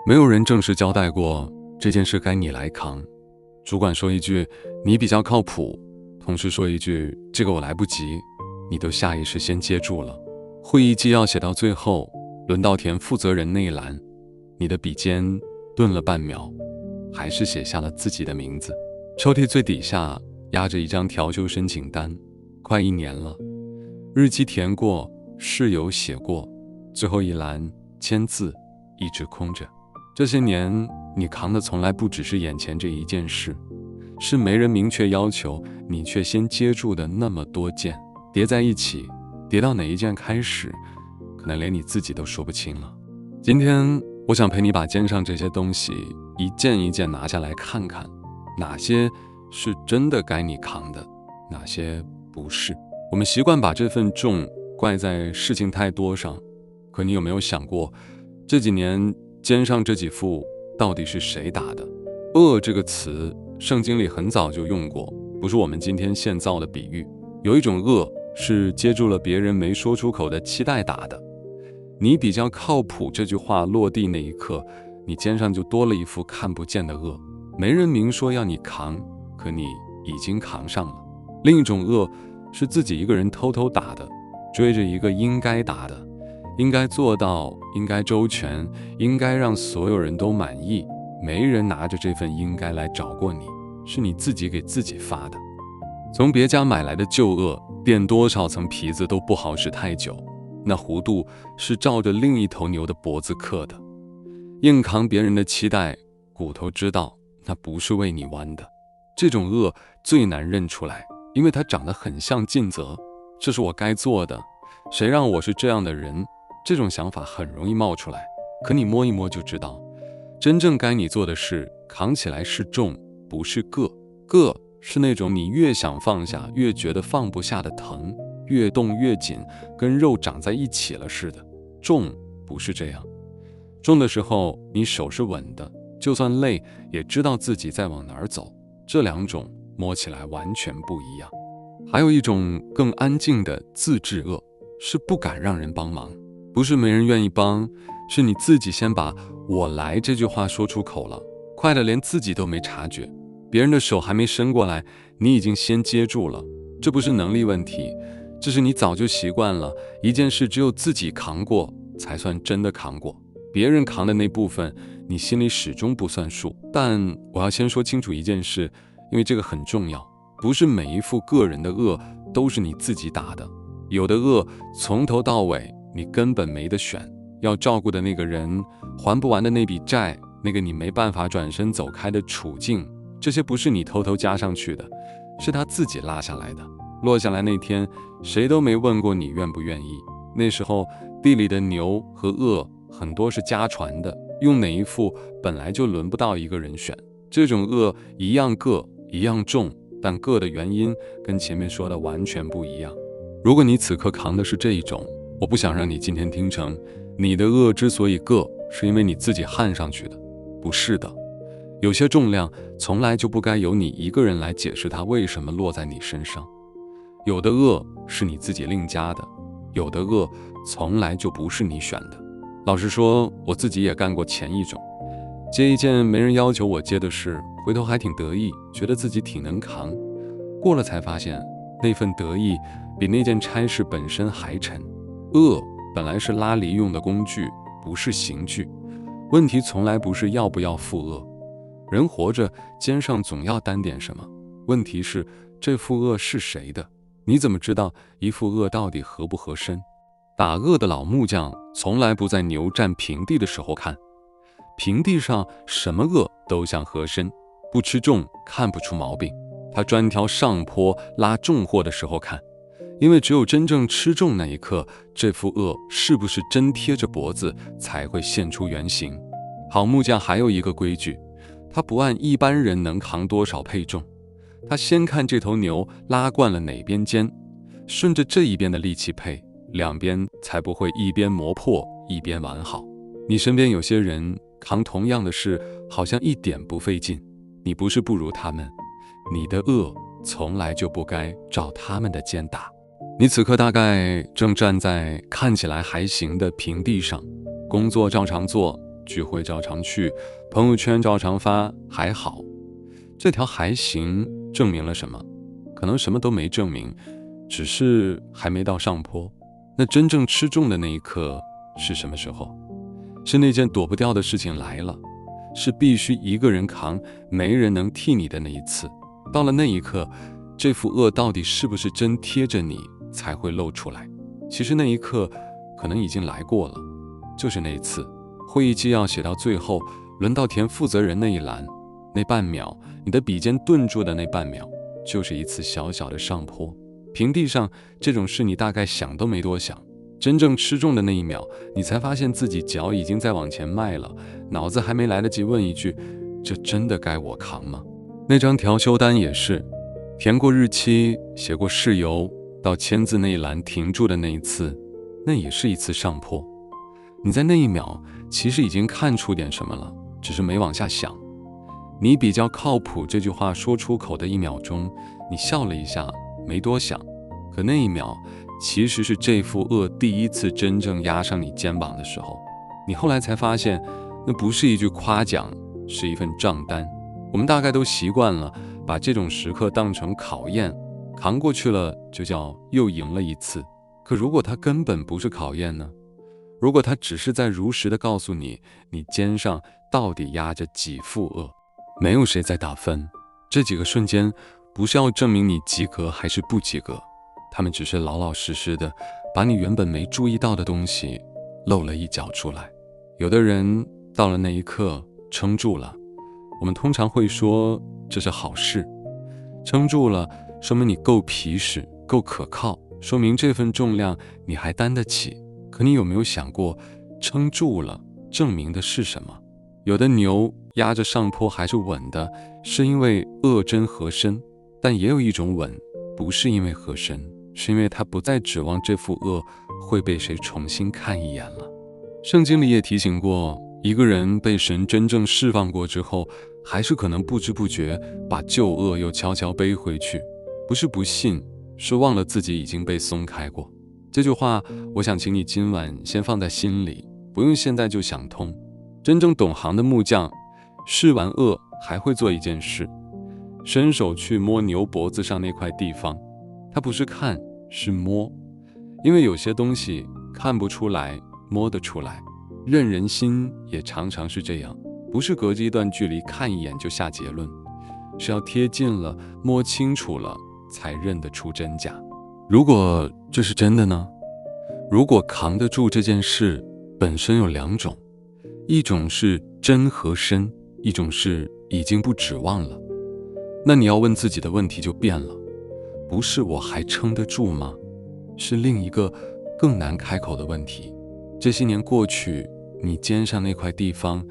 没有人正式交代过这件事该你来扛。主管说一句你比较靠谱，同事说一句这个我来不及，你都下意识先接住了。会议纪要写到最后，轮到填负责人那一栏，你的笔尖顿了半秒，还是写下了自己的名字。抽屉最底下压着一张调休申请单，快1年了，日期填过，事由写过，最后一栏签字一直空着。这些年你扛的从来不只是眼前这一件事，是没人明确要求你却先接住的那么多件，叠在一起，叠到哪一件开始，可能连你自己都说不清了。今天我想陪你把肩上这些东西一件一件拿下来看看，哪些是真的该你扛的，哪些不是。我们习惯把这份重怪在事情太多上，可你有没有想过，这几年肩上这几副到底是谁打的？恶这个词圣经里很早就用过，不是我们今天现造的比喻。有一种恶是接住了别人没说出口的期待打的。你比较靠谱这句话落地那一刻，你肩上就多了一副看不见的恶，没人明说要你扛，可你已经扛上了。另一种恶是自己一个人偷偷打的，追着一个应该打的，应该做到，应该周全，应该让所有人都满意，没人拿着这份应该来找过你，是你自己给自己发的。从别家买来的旧恶，垫多少层皮子都不好使太久，那弧度是照着另一头牛的脖子刻的。硬扛别人的期待，骨头知道那不是为你弯的。这种恶最难认出来，因为它长得很像尽责，这是我该做的，谁让我是这样的人，这种想法很容易冒出来。可你摸一摸就知道，真正该你做的事，扛起来是重，不是硌。硌是那种你越想放下越觉得放不下的疼，越动越紧，跟肉长在一起了似的。重不是这样，重的时候你手是稳的，就算累也知道自己在往哪儿走。这两种摸起来完全不一样。还有一种更安静的自制恶，是不敢让人帮忙，不是没人愿意帮，是你自己先把我来这句话说出口了，快的连自己都没察觉，别人的手还没伸过来，你已经先接住了。这不是能力问题，这是你早就习惯了，一件事只有自己扛过才算真的扛过，别人扛的那部分你心里始终不算数。但我要先说清楚一件事，因为这个很重要，不是每一副个人的恶都是你自己打的，有的恶从头到尾你根本没得选，要照顾的那个人，还不完的那笔债，那个你没办法转身走开的处境，这些不是你偷偷加上去的，是他自己拉下来的。落下来那天谁都没问过你愿不愿意，那时候地里的牛和恶很多是家传的，用哪一副本来就轮不到一个人选。这种恶一样硌一样重，但硌的原因跟前面说的完全不一样。如果你此刻扛的是这一种，我不想让你今天听成你的恶之所以硌是因为你自己焊上去的，不是的。有些重量从来就不该由你一个人来解释它为什么落在你身上。有的恶是你自己另加的，有的恶从来就不是你选的。老实说，我自己也干过前一种，接一件没人要求我接的事，回头还挺得意，觉得自己挺能扛，过了才发现那份得意比那件差事本身还沉。恶本来是拉犁用的工具，不是刑具。问题从来不是要不要负恶，人活着肩上总要担点什么，问题是这副恶是谁的，你怎么知道一副恶到底合不合身？打恶的老木匠从来不在牛站平地的时候看，平地上什么恶都像合身，不吃重看不出毛病。他专挑上坡拉重货的时候看，因为只有真正吃重那一刻，这副恶是不是真贴着脖子才会现出原形。好木匠还有一个规矩，他不按一般人能扛多少配重，他先看这头牛拉惯了哪边肩，顺着这一边的力气配，两边才不会一边磨破一边完好。你身边有些人扛同样的事好像一点不费劲，你不是不如他们，你的恶从来就不该照他们的肩打。你此刻大概正站在看起来还行的平地上，工作照常做，聚会照常去，朋友圈照常发，还好。这条还行证明了什么？可能什么都没证明，只是还没到上坡。那真正吃重的那一刻是什么时候？是那件躲不掉的事情来了，是必须一个人扛，没人能替你的那一次。到了那一刻，这副恶到底是不是真贴着你才会露出来？其实那一刻可能已经来过了，就是那一次会议纪要写到最后，轮到填负责人那一栏，那半秒，你的笔尖顿住的那半秒，就是一次小小的上坡。平地上这种事你大概想都没多想，真正吃重的那一秒，你才发现自己脚已经在往前迈了，脑子还没来得及问一句，这真的该我扛吗？那张调休单也是，填过日期，写过事由，到签字那一栏停住的那一次，那也是一次上坡。你在那一秒其实已经看出点什么了，只是没往下想。你比较靠谱这句话说出口的1秒钟，你笑了一下，没多想。可那一秒其实是这副恶第一次真正压上你肩膀的时候。你后来才发现，那不是一句夸奖，是一份账单。我们大概都习惯了把这种时刻当成考验，扛过去了就叫又赢了一次。可如果它根本不是考验呢？如果它只是在如实的告诉你，你肩上到底压着几副恶，没有谁在打分。这几个瞬间不是要证明你及格还是不及格，他们只是老老实实的把你原本没注意到的东西露了一角出来。有的人到了那一刻撑住了，我们通常会说这是好事。撑住了说明你够皮实，够可靠，说明这份重量你还担得起。可你有没有想过，撑住了证明的是什么？有的牛压着上坡还是稳的，是因为恶真合身，但也有一种稳不是因为合身，是因为他不再指望这副恶会被谁重新看一眼了。圣经里也提醒过，一个人被神真正释放过之后，还是可能不知不觉把旧恶又悄悄背回去。不是不信，是忘了自己已经被松开过。这句话我想请你今晚先放在心里，不用现在就想通。真正懂行的木匠，试完恶还会做一件事，伸手去摸牛脖子上那块地方。他不是看，是摸。因为有些东西看不出来，摸得出来。认人心也常常是这样，不是隔着一段距离看一眼就下结论，是要贴近了，摸清楚了，才认得出真假。如果这是真的呢？如果扛得住这件事本身有2种，一种是真和身，一种是已经不指望了。那你要问自己的问题就变了，不是我还撑得住吗？是另一个更难开口的问题。这些年过去，你肩上那块地方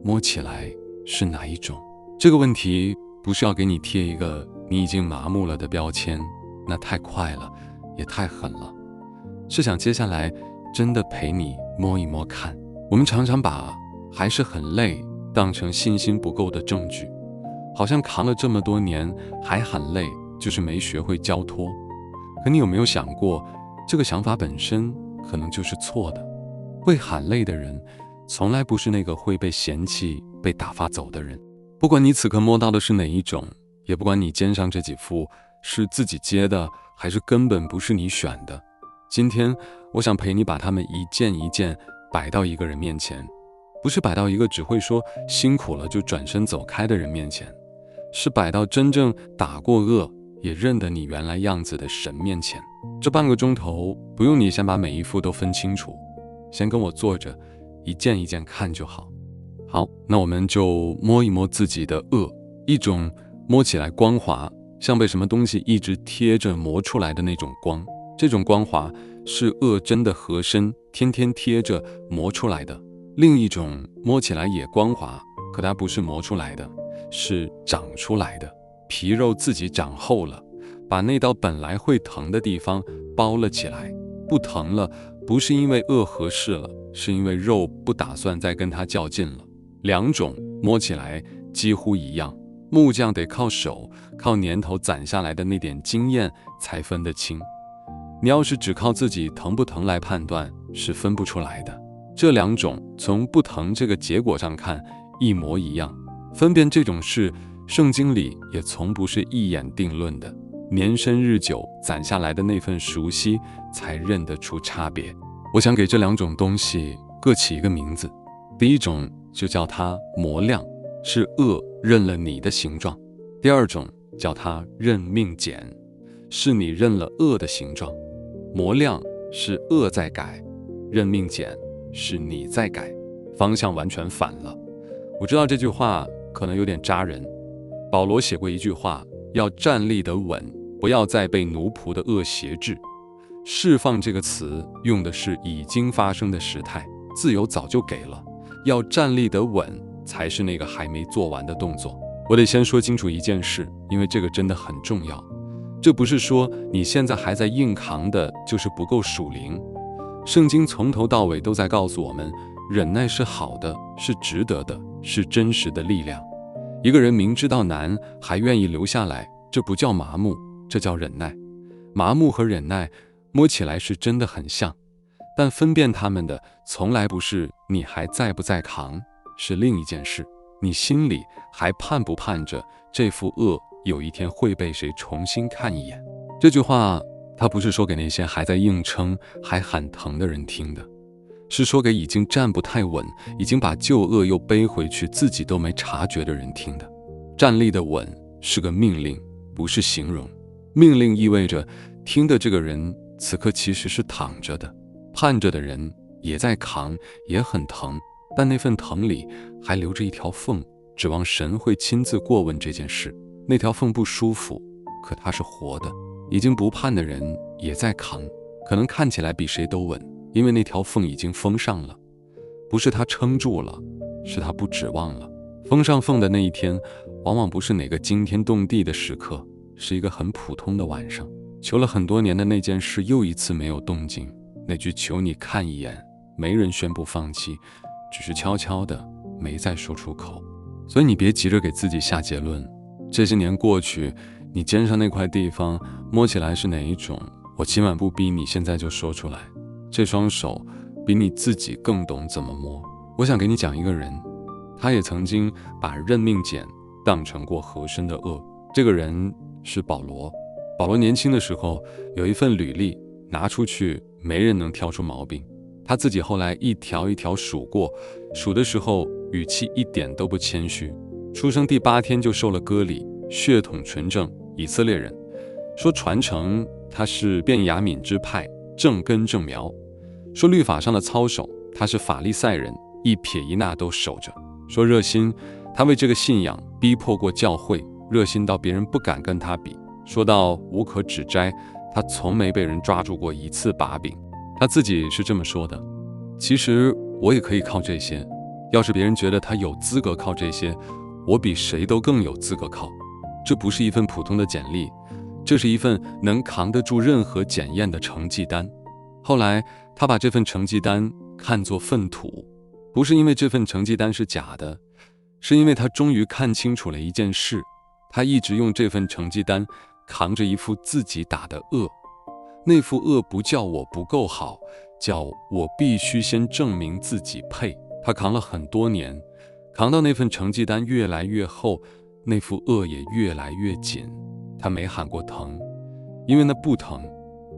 摸起来是哪一种？这个问题不是要给你贴一个你已经麻木了的标签，那太快了，也太狠了。是想接下来真的陪你摸一摸看。我们常常把还是很累当成信心不够的证据，好像扛了这么多年还很累，就是没学会交托。可你有没有想过，这个想法本身可能就是错的。会喊累的人，从来不是那个会被嫌弃、被打发走的人。不管你此刻摸到的是哪一种，也不管你肩上这几副是自己接的，还是根本不是你选的，今天我想陪你把它们一件一件摆到一个人面前，不是摆到一个只会说辛苦了就转身走开的人面前，是摆到真正打过恶也认得你原来样子的神面前。这半个钟头不用你先把每一副都分清楚，先跟我坐着一件一件看就好。好，那我们就摸一摸自己的恶，一种摸起来光滑，像被什么东西一直贴着磨出来的那种光，这种光滑是恶真的合身，天天贴着磨出来的。另一种摸起来也光滑，可它不是磨出来的，是长出来的，皮肉自己长厚了，把那道本来会疼的地方包了起来。不疼了，不是因为恶合适了，是因为肉不打算再跟它较劲了。2种摸起来几乎一样，木匠得靠手，靠年头攒下来的那点经验才分得清。你要是只靠自己疼不疼来判断，是分不出来的。这两种从不疼这个结果上看一模一样。分辨这种事，圣经里也从不是一眼定论的，年深日久攒下来的那份熟悉才认得出差别。我想给这两种东西各起一个名字，第一种就叫它磨亮，是恶认了你的形状；第二种叫它认命剪，是你认了恶的形状。磨亮是恶在改，认命剪是你在改，方向完全反了。我知道这句话可能有点扎人，保罗写过一句话，要站立得稳，不要再被奴仆的恶挟制。释放这个词用的是已经发生的时态，自由早就给了，要站立得稳才是那个还没做完的动作。我得先说清楚一件事，因为这个真的很重要。这不是说你现在还在硬扛的就是不够属灵。圣经从头到尾都在告诉我们，忍耐是好的，是值得的，是真实的力量。一个人明知道难还愿意留下来，这不叫麻木，这叫忍耐。麻木和忍耐摸起来是真的很像，但分辨他们的从来不是你还在不在扛，是另一件事。你心里还盼不盼着这副恶有一天会被谁重新看一眼？这句话他不是说给那些还在硬撑还喊疼的人听的，是说给已经站不太稳，已经把旧恶又背回去自己都没察觉的人听的。站立的稳是个命令，不是形容。命令意味着听的这个人此刻其实是躺着的，盼着的人也在扛，也很疼，但那份疼里还留着一条缝，指望神会亲自过问这件事。那条缝不舒服，可它是活的。已经不盼的人也在扛，可能看起来比谁都稳，因为那条缝已经封上了。不是他撑住了，是他不指望了。封上缝的那一天，往往不是哪个惊天动地的时刻，是一个很普通的晚上。求了很多年的那件事又一次没有动静，那句求你看一眼，没人宣布放弃，只是悄悄的没再说出口。所以你别急着给自己下结论，这些年过去，你肩上那块地方摸起来是哪一种，我今晚不逼你现在就说出来。这双手比你自己更懂怎么摸。我想给你讲一个人，他也曾经把认命剪当成过和珅的恶。这个人是保罗。保罗年轻的时候有一份履历，拿出去没人能挑出毛病。他自己后来一条一条数过，数的时候语气一点都不谦虚。出生第8天就受了割礼，血统纯正，以色列人。说传承他是便雅悯支派，正根正苗。说律法上的操守，他是法利赛人，一撇一捺都守着。说热心，他为这个信仰逼迫过教会，热心到别人不敢跟他比。说到无可指摘，他从没被人抓住过一次把柄。他自己是这么说的，其实我也可以靠这些，要是别人觉得他有资格靠这些，我比谁都更有资格靠。这不是一份普通的简历，这是一份能扛得住任何检验的成绩单。后来他把这份成绩单看作粪土，不是因为这份成绩单是假的，是因为他终于看清楚了一件事，他一直用这份成绩单扛着一副自己打的恶。那副恶不叫我不够好，叫我必须先证明自己配。他扛了很多年，扛到那份成绩单越来越厚，那副恶也越来越紧。他没喊过疼，因为那不疼，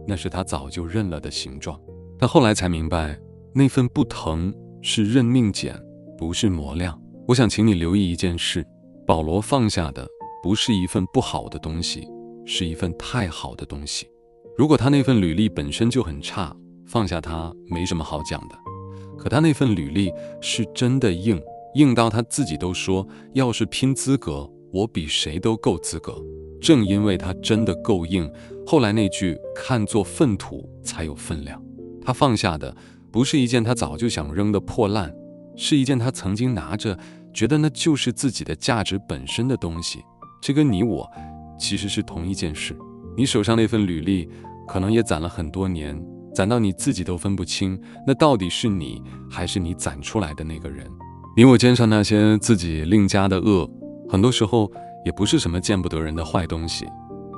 那是他早就认了的形状。他后来才明白，那份不疼是认命剪，不是磨亮。我想请你留意一件事，保罗放下的不是一份不好的东西，是一份太好的东西。如果他那份履历本身就很差，放下他没什么好讲的。可他那份履历是真的硬，硬到他自己都说，要是拼资格，我比谁都够资格。正因为他真的够硬，后来那句看作粪土才有分量。他放下的不是一件他早就想扔的破烂，是一件他曾经拿着觉得那就是自己的价值本身的东西。这跟你我其实是同一件事。你手上那份履历可能也攒了很多年，攒到你自己都分不清，那到底是你还是你攒出来的那个人。你我肩上那些自己另加的恶，很多时候也不是什么见不得人的坏东西，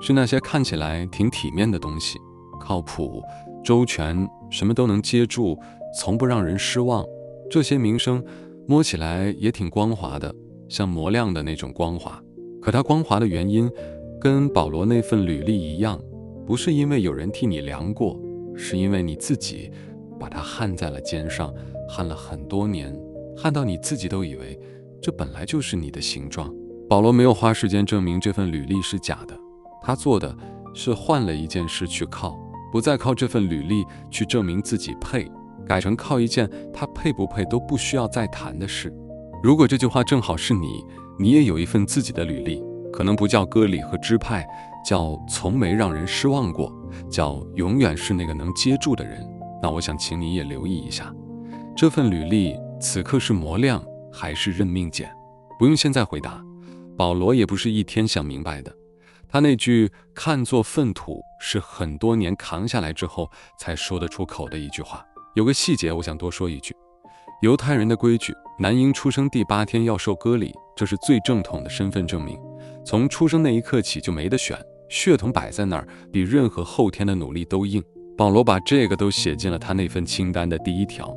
是那些看起来挺体面的东西，靠谱、周全，什么都能接住，从不让人失望，这些名声摸起来也挺光滑的，像磨亮的那种光滑。可它光滑的原因跟保罗那份履历一样，不是因为有人替你量过，是因为你自己把它焊在了肩上，焊了很多年，焊到你自己都以为这本来就是你的形状。保罗没有花时间证明这份履历是假的，他做的是换了一件事去靠，不再靠这份履历去证明自己配，改成靠一件他配不配都不需要再谈的事。如果这句话正好是你也有一份自己的履历，可能不叫歌里和支派，叫从没让人失望过，叫永远是那个能接住的人，那我想请你也留意一下，这份履历此刻是磨亮还是认命简？不用现在回答，保罗也不是一天想明白的，他那句看作粪土是很多年扛下来之后才说得出口的一句话。有个细节我想多说一句，犹太人的规矩，男婴出生第8天要受割礼，这是最正统的身份证明，从出生那一刻起就没得选，血统摆在那儿，比任何后天的努力都硬。保罗把这个都写进了他那份清单的第1条，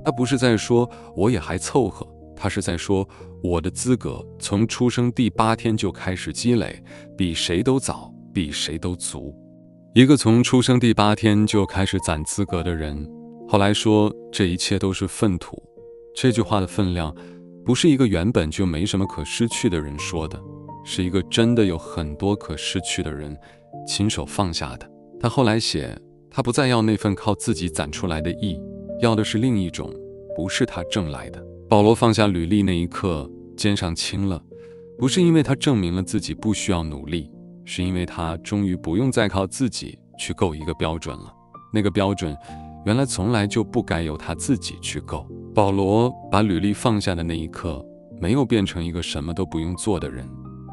他不是在说我也还凑合，他是在说我的资格从出生第8天就开始积累，比谁都早，比谁都足。一个从出生第8天就开始攒资格的人，后来说这一切都是粪土，这句话的分量不是一个原本就没什么可失去的人说的，是一个真的有很多可失去的人亲手放下的。他后来写，他不再要那份靠自己攒出来的义，要的是另一种，不是他挣来的。保罗放下履历那一刻，肩上轻了，不是因为他证明了自己不需要努力，是因为他终于不用再靠自己去够一个标准了。那个标准原来从来就不该由他自己去够。保罗把履历放下的那一刻，没有变成一个什么都不用做的人，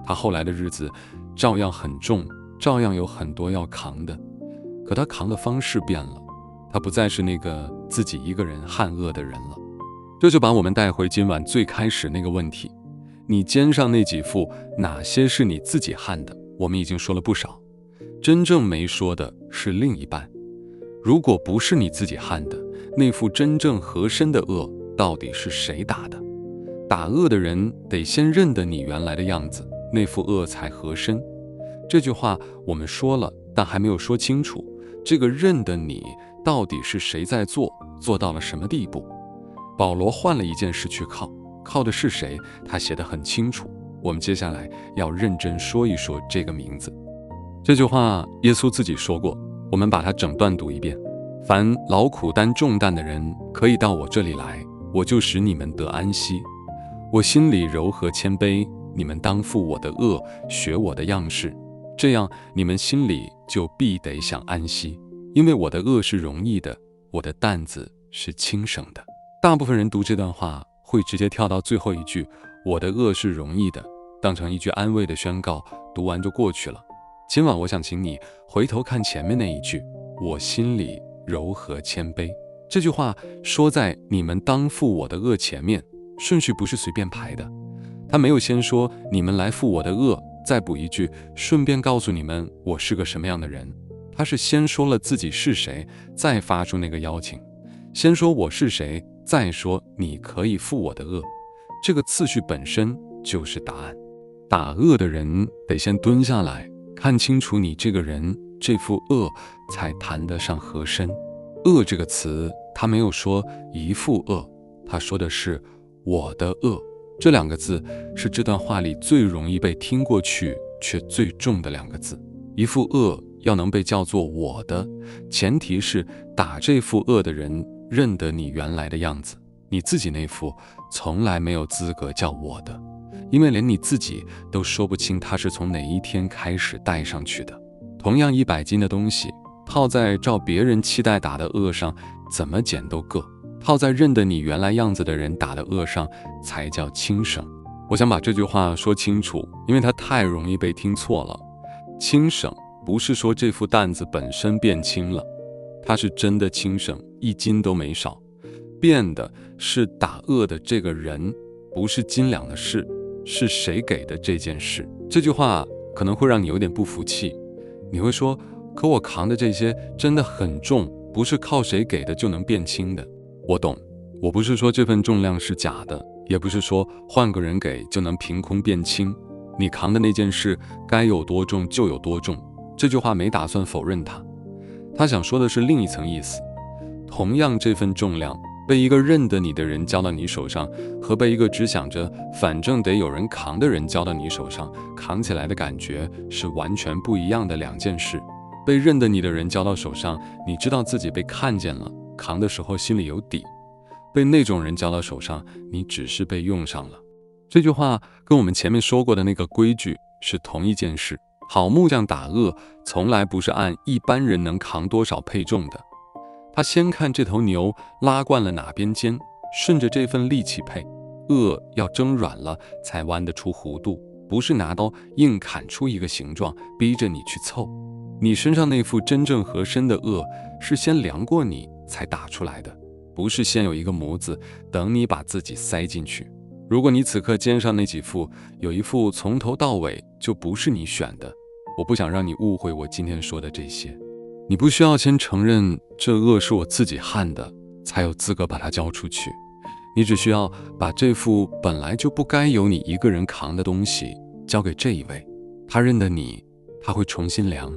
他后来的日子照样很重，照样有很多要扛的，可他扛的方式变了，他不再是那个自己一个人焊恶的人了。这就把我们带回今晚最开始那个问题，你肩上那几副哪些是你自己焊的？我们已经说了不少，真正没说的是另一半。如果不是你自己焊的，那副真正合身的恶到底是谁打的？打恶的人得先认得你原来的样子，那副恶才合身。这句话我们说了，但还没有说清楚，这个认得你到底是谁在做，做到了什么地步？保罗换了一件事去靠，靠的是谁？他写得很清楚。我们接下来要认真说一说这个名字。这句话耶稣自己说过，我们把它整段读一遍。凡劳苦担重担的人，可以到我这里来，我就使你们得安息。我心里柔和谦卑，你们当负我的恶，学我的样式，这样你们心里就必得享安息。因为我的恶是容易的，我的担子是轻省的。大部分人读这段话会直接跳到最后一句，我的恶是容易的，当成一句安慰的宣告，读完就过去了。今晚我想请你回头看前面那一句，我心里柔和谦卑。这句话说在你们当负我的恶前面，顺序不是随便排的，他没有先说你们来负我的恶，再补一句顺便告诉你们我是个什么样的人。他是先说了自己是谁，再发出那个邀请，先说我是谁，再说你可以负我的恶。这个次序本身就是答案。打恶的人得先蹲下来，看清楚你这个人这副恶，才谈得上合身。恶这个词他没有说一副恶，他说的是我的恶。这2个字是这段话里最容易被听过去却最重的2个字。一副恶要能被叫做我的，前提是打这副恶的人认得你原来的样子，你自己那副从来没有资格叫我的，因为连你自己都说不清它是从哪一天开始带上去的。同样100斤的东西，套在照别人期待打的恶上，怎么减都硌；套在认得你原来样子的人打的恶上，才叫轻省。我想把这句话说清楚，因为它太容易被听错了。轻省不是说这副担子本身变轻了，它是真的轻省，1斤都没少。变的是打恶的这个人，不是斤两的事，是谁给的这件事。这句话可能会让你有点不服气，你会说，可我扛的这些真的很重，不是靠谁给的就能变轻的。我懂，我不是说这份重量是假的，也不是说换个人给就能凭空变轻。你扛的那件事该有多重就有多重，这句话没打算否认它。他想说的是另一层意思。同样这份重量，被一个认得你的人交到你手上，和被一个只想着反正得有人扛的人交到你手上，扛起来的感觉是完全不一样的两件事。被认得你的人交到手上，你知道自己被看见了，扛的时候心里有底；被那种人交到手上，你只是被用上了。这句话跟我们前面说过的那个规矩是同一件事。好木匠打鳄从来不是按一般人能扛多少配重的，他先看这头牛拉惯了哪边肩，顺着这份力气配。鳄要蒸软了才弯得出弧度，不是拿刀硬砍出一个形状，逼着你去凑。你身上那副真正合身的鳄是先量过你才打出来的，不是先有一个模子等你把自己塞进去。如果你此刻肩上那几副有一副从头到尾就不是你选的，我不想让你误会我今天说的这些。你不需要先承认这鳄是我自己焊的，才有资格把它交出去。你只需要把这副本来就不该由你一个人扛的东西交给这一位，他认得你，他会重新量。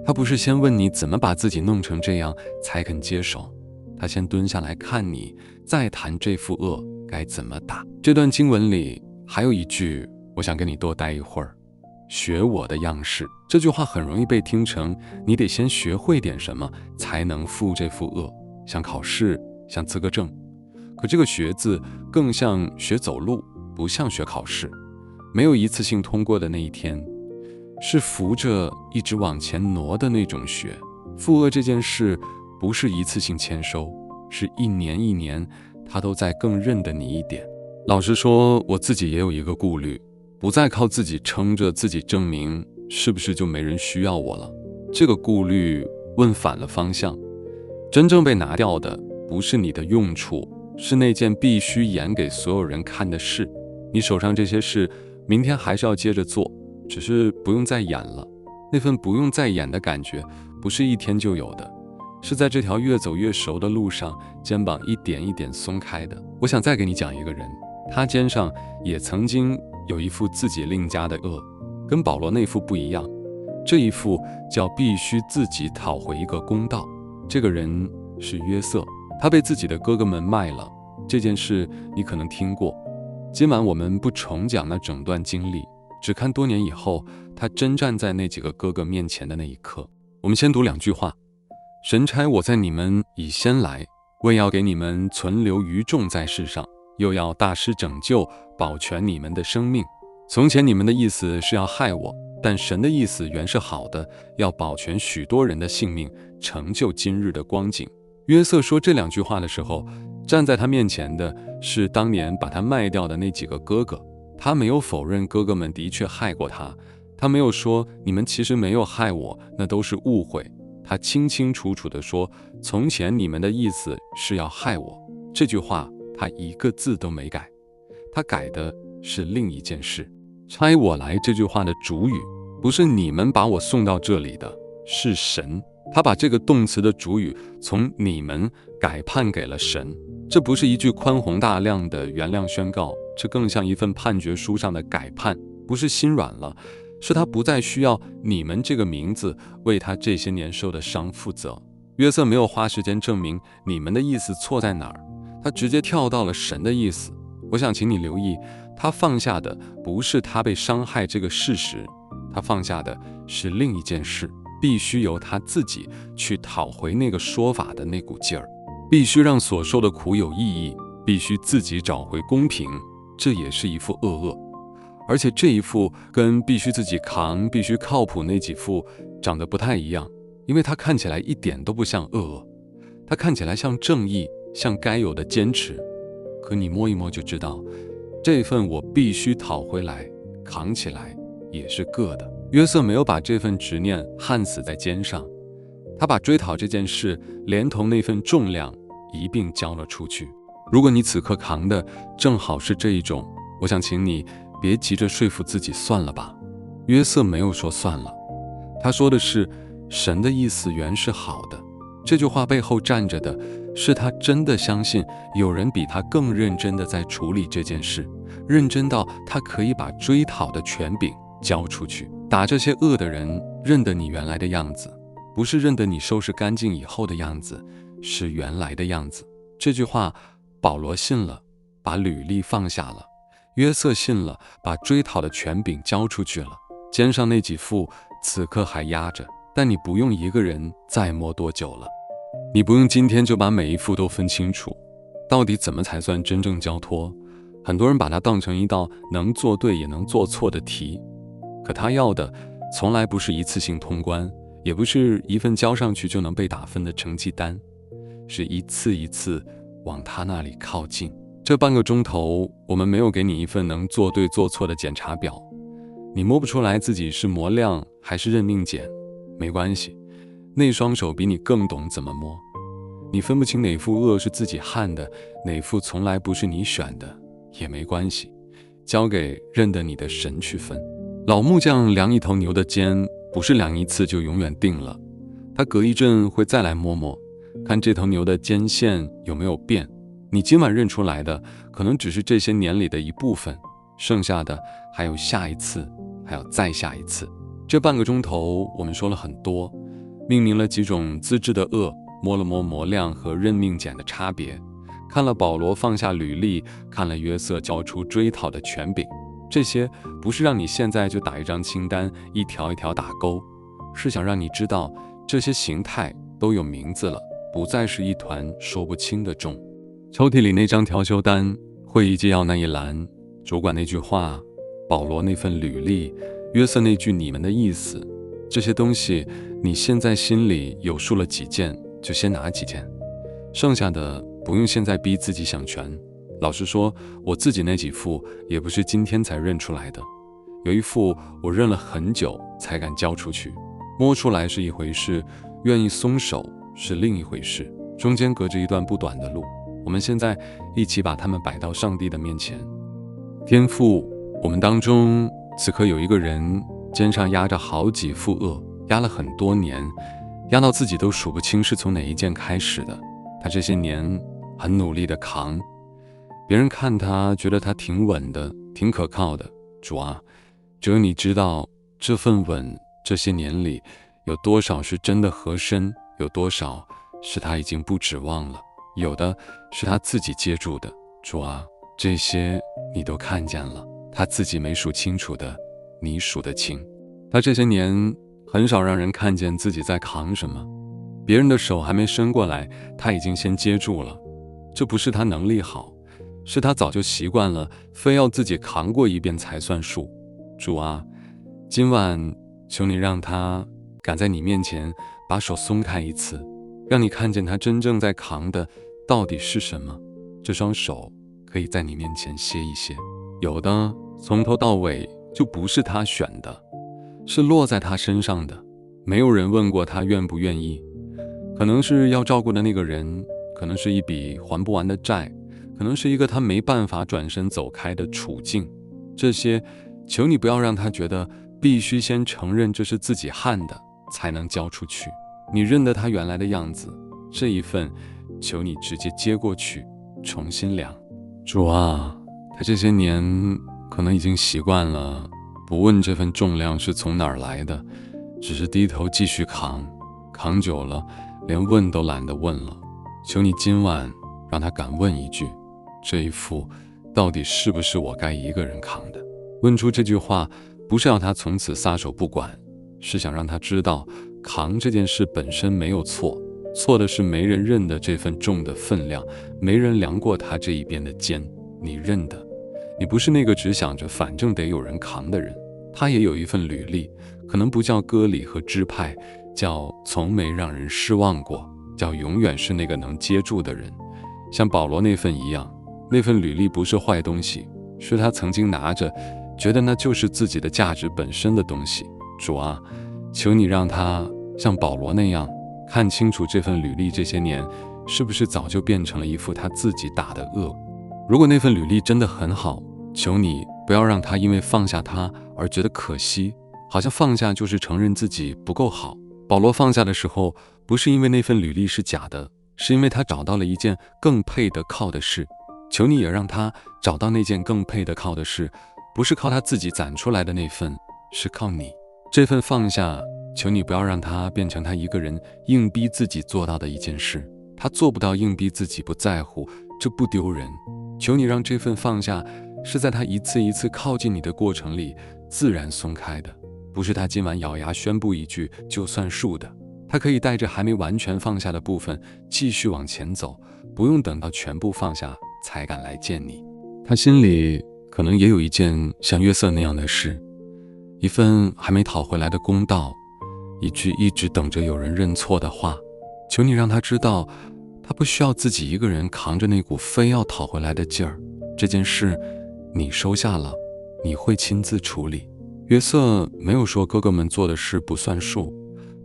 他不是先问你怎么把自己弄成这样才肯接手，他先蹲下来看你，再谈这副鳄该怎么打。这段经文里还有一句，我想跟你多待一会儿。学我的样式，这句话很容易被听成你得先学会点什么才能赴这副鳄，像考试，像资格证。可这个学字更像学走路，不像学考试，没有一次性通过的那一天，是扶着一直往前挪的那种学。赴鳄这件事不是一次性签收，是一年一年他都在更认得你一点。老实说，我自己也有一个顾虑，不再靠自己撑着自己证明，是不是就没人需要我了？这个顾虑问反了方向。真正被拿掉的不是你的用处，是那件必须演给所有人看的事。你手上这些事明天还是要接着做，只是不用再演了。那份不用再演的感觉不是一天就有的，是在这条越走越熟的路上，肩膀一点一点松开的。我想再给你讲一个人，他肩上也曾经有一副自己另家的鳄，跟保罗那副不一样。这一副叫必须自己讨回一个公道。这个人是约瑟，他被自己的哥哥们卖了。这件事你可能听过。今晚我们不重讲那整段经历，只看多年以后他真站在那几个哥哥面前的那一刻。我们先读2句话。神差我在你们以先来，为要给你们存留余众在世上，又要大施拯救，保全你们的生命。从前你们的意思是要害我，但神的意思原是好的，要保全许多人的性命，成就今日的光景。约瑟说这2句话的时候，站在他面前的是当年把他卖掉的那几个哥哥。他没有否认哥哥们的确害过他，他没有说你们其实没有害我，那都是误会。他清清楚楚地说，从前你们的意思是要害我。这句话他一个字都没改，他改的是另一件事。差我来这句话的主语不是你们把我送到这里的，是神。他把这个动词的主语从你们改判给了神。这不是一句宽宏大量的原谅宣告，这更像一份判决书上的改判。不是心软了，是他不再需要你们这个名字为他这些年受的伤负责。约瑟没有花时间证明你们的意思错在哪儿，他直接跳到了神的意思。我想请你留意，他放下的不是他被伤害这个事实，他放下的是另一件事，必须由他自己去讨回那个说法的那股劲儿，必须让所受的苦有意义，必须自己找回公平。这也是一副恶，而且这一副跟必须自己扛、必须靠谱那几副长得不太一样，因为它看起来一点都不像恶，它看起来像正义，像该有的坚持。可你摸一摸就知道，这份我必须讨回来、扛起来也是硌的。约瑟没有把这份执念焊死在肩上，他把追讨这件事连同那份重量一并交了出去。如果你此刻扛的正好是这一种，我想请你别急着说服自己算了吧。约瑟没有说算了，他说的是神的意思原是好的。这句话背后站着的是他真的相信有人比他更认真的在处理这件事，认真到他可以把追讨的权柄交出去。打这些恶的人认得你原来的样子，不是认得你收拾干净以后的样子，是原来的样子。这句话保罗信了，把履历放下了；约瑟信了，把追讨的权柄交出去了。肩上那几副此刻还压着，但你不用一个人再摸多久了。你不用今天就把每一副都分清楚，到底怎么才算真正交托？很多人把它当成一道能做对也能做错的题，可他要的从来不是一次性通关，也不是一份交上去就能被打分的成绩单，是一次一次往他那里靠近。这半个钟头，我们没有给你一份能做对做错的检查表，你摸不出来自己是磨亮还是认命碱，没关系，那双手比你更懂怎么摸。你分不清哪副恶是自己焊的，哪副从来不是你选的，也没关系，交给认得你的神去分。老木匠量一头牛的肩，不是量一次就永远定了，他隔一阵会再来摸摸，看这头牛的肩线有没有变。你今晚认出来的可能只是这些年里的一部分，剩下的还有下一次，还有再下一次。这半个钟头我们说了很多，命名了几种资质的恶，摸了摸磨亮和认命碱的差别，看了保罗放下履历，看了约瑟交出追讨的权柄。这些不是让你现在就打一张清单，一条一条打勾，是想让你知道这些形态都有名字了，不再是一团说不清的重。抽屉里那张调休单，会议纪要那一栏，主管那句话，保罗那份履历，约瑟那句你们的意思，这些东西你现在心里有数了几件，就先拿几件，剩下的不用现在逼自己想全。老实说，我自己那几副也不是今天才认出来的，有一副我认了很久才敢交出去。摸出来是一回事，愿意松手是另一回事，中间隔着一段不短的路。我们现在一起把它们摆到上帝的面前。天父，我们当中此刻有一个人肩上压着好几副恶，压了很多年，压到自己都数不清是从哪一件开始的。他这些年很努力的扛，别人看他觉得他挺稳的，挺可靠的。主啊，只有你知道这份稳这些年里有多少是真的合身，有多少是他已经不指望了，有的是他自己接住的。主啊，这些你都看见了，他自己没数清楚的，你数得清。他这些年很少让人看见自己在扛什么，别人的手还没伸过来，他已经先接住了。这不是他能力好，是他早就习惯了，非要自己扛过一遍才算数。主啊，今晚求你让他敢在你面前把手松开一次，让你看见他真正在扛的到底是什么。这双手可以在你面前歇一歇，有的从头到尾就不是他选的，是落在他身上的，没有人问过他愿不愿意。可能是要照顾的那个人，可能是一笔还不完的债，可能是一个他没办法转身走开的处境。这些求你不要让他觉得必须先承认这是自己焊的才能交出去。你认得他原来的样子，这一份求你直接接过去，重新量。主啊，他这些年可能已经习惯了不问这份重量是从哪儿来的，只是低头继续扛，扛久了连问都懒得问了。求你今晚让他敢问一句，这一副到底是不是我该一个人扛的？问出这句话，不是要他从此撒手不管，是想让他知道扛这件事本身没有错，错的是没人认的这份重的分量，没人量过他这一边的肩。你认的，你不是那个只想着反正得有人扛的人。他也有一份履历，可能不叫歌里和支派，叫从没让人失望过，叫永远是那个能接住的人。像保罗那份一样，那份履历不是坏东西，是他曾经拿着，觉得那就是自己的价值本身的东西。主啊，求你让他像保罗那样看清楚这份履历这些年是不是早就变成了一副他自己打的恶。如果那份履历真的很好，求你不要让他因为放下他而觉得可惜，好像放下就是承认自己不够好。保罗放下的时候，不是因为那份履历是假的，是因为他找到了一件更配得靠的事。求你也让他找到那件更配得靠的事，不是靠他自己攒出来的那份，是靠你。这份放下，求你不要让他变成他一个人硬逼自己做到的一件事。他做不到硬逼自己不在乎，这不丢人。求你让这份放下是在他一次一次靠近你的过程里自然松开的，不是他今晚咬牙宣布一句就算数的。他可以带着还没完全放下的部分继续往前走，不用等到全部放下才敢来见你。他心里可能也有一件像约瑟那样的事，一份还没讨回来的公道，一句一直等着有人认错的话。求你让他知道，他不需要自己一个人扛着那股非要讨回来的劲儿。这件事你收下了，你会亲自处理。约瑟没有说哥哥们做的事不算数，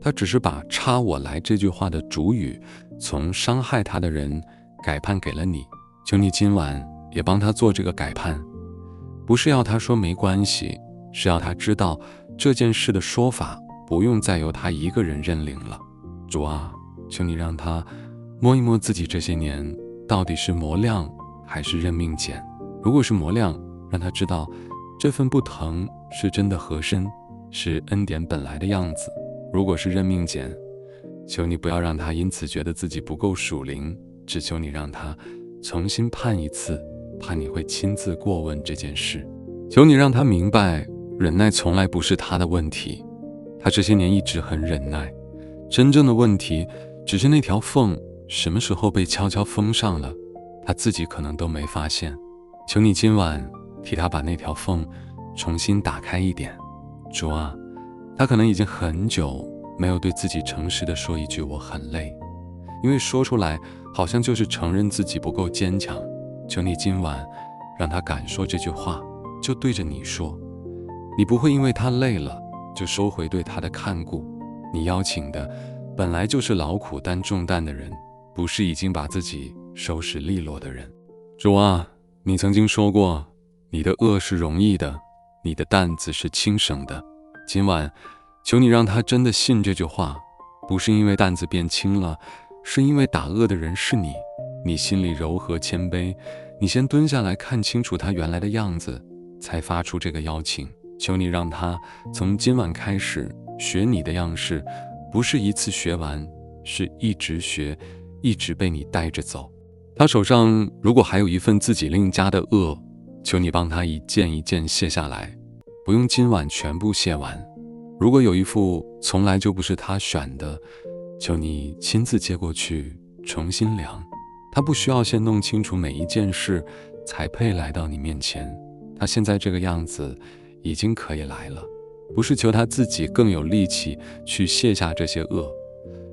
他只是把插我来这句话的主语从伤害他的人改判给了你。求你今晚也帮他做这个改判，不是要他说没关系，是要他知道这件事的说法不用再由他一个人认领了。主啊，求你让他摸一摸自己这些年到底是磨亮还是认命碱。如果是磨亮，让他知道这份不疼是真的合身，是恩典本来的样子。如果是认命碱，求你不要让他因此觉得自己不够属灵，只求你让他重新判一次，怕你会亲自过问这件事。求你让他明白，忍耐从来不是他的问题，他这些年一直很忍耐，真正的问题只是那条缝什么时候被悄悄封上了，他自己可能都没发现。求你今晚替他把那条缝重新打开一点。主啊，他可能已经很久没有对自己诚实地说一句我很累，因为说出来好像就是承认自己不够坚强。求你今晚让他敢说这句话，就对着你说。你不会因为他累了就收回对他的看顾，你邀请的本来就是劳苦担重担的人，不是已经把自己收拾利落的人。主啊，你曾经说过，你的恶是容易的，你的担子是轻省的。今晚求你让他真的信这句话，不是因为担子变轻了，是因为打恶的人是你。你心里柔和谦卑，你先蹲下来看清楚他原来的样子，才发出这个邀请。求你让他从今晚开始学你的样式，不是一次学完，是一直学，一直被你带着走。他手上如果还有一份自己另加的恶，求你帮他一件一件卸下来，不用今晚全部卸完。如果有一副从来就不是他选的，求你亲自接过去重新量。他不需要先弄清楚每一件事才配来到你面前，他现在这个样子已经可以来了。不是求他自己更有力气去卸下这些恶，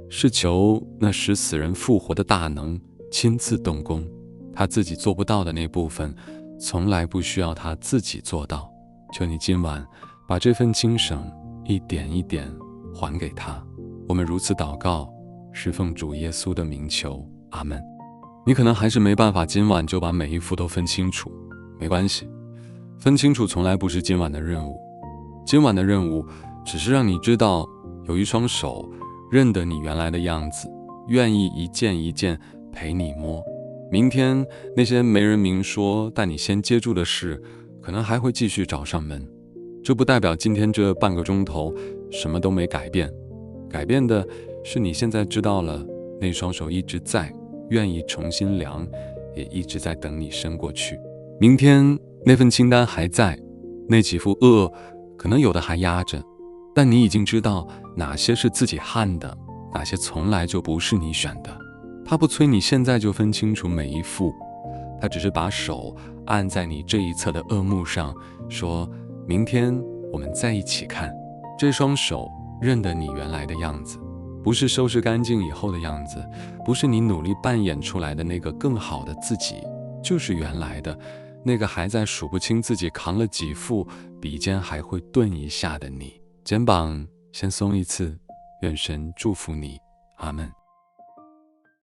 是求那使死人复活的大能亲自动工。他自己做不到的那部分，从来不需要他自己做到。求你今晚把这份轻省一点一点还给他。我们如此祷告，是奉主耶稣的名求，阿们。你可能还是没办法今晚就把每一幅都分清楚，没关系，分清楚从来不是今晚的任务。今晚的任务只是让你知道，有一双手认得你原来的样子，愿意一件一件陪你摸。明天那些没人明说但你先接住的事，可能还会继续找上门。这不代表今天这半个钟头什么都没改变，改变的是你现在知道了，那双手一直在，愿意重新量，也一直在等你伸过去。明天那份清单还在，那几副恶可能有的还压着，但你已经知道哪些是自己焊的，哪些从来就不是你选的。他不催你现在就分清楚每一副，他只是把手按在你这一侧的恶幕上，说明天我们在一起看。这双手认得你原来的样子，不是收拾干净以后的样子，不是你努力扮演出来的那个更好的自己，就是原来的那个还在数不清自己扛了几副笔尖还会顿一下的你。肩膀先松一次，愿神祝福你，阿们。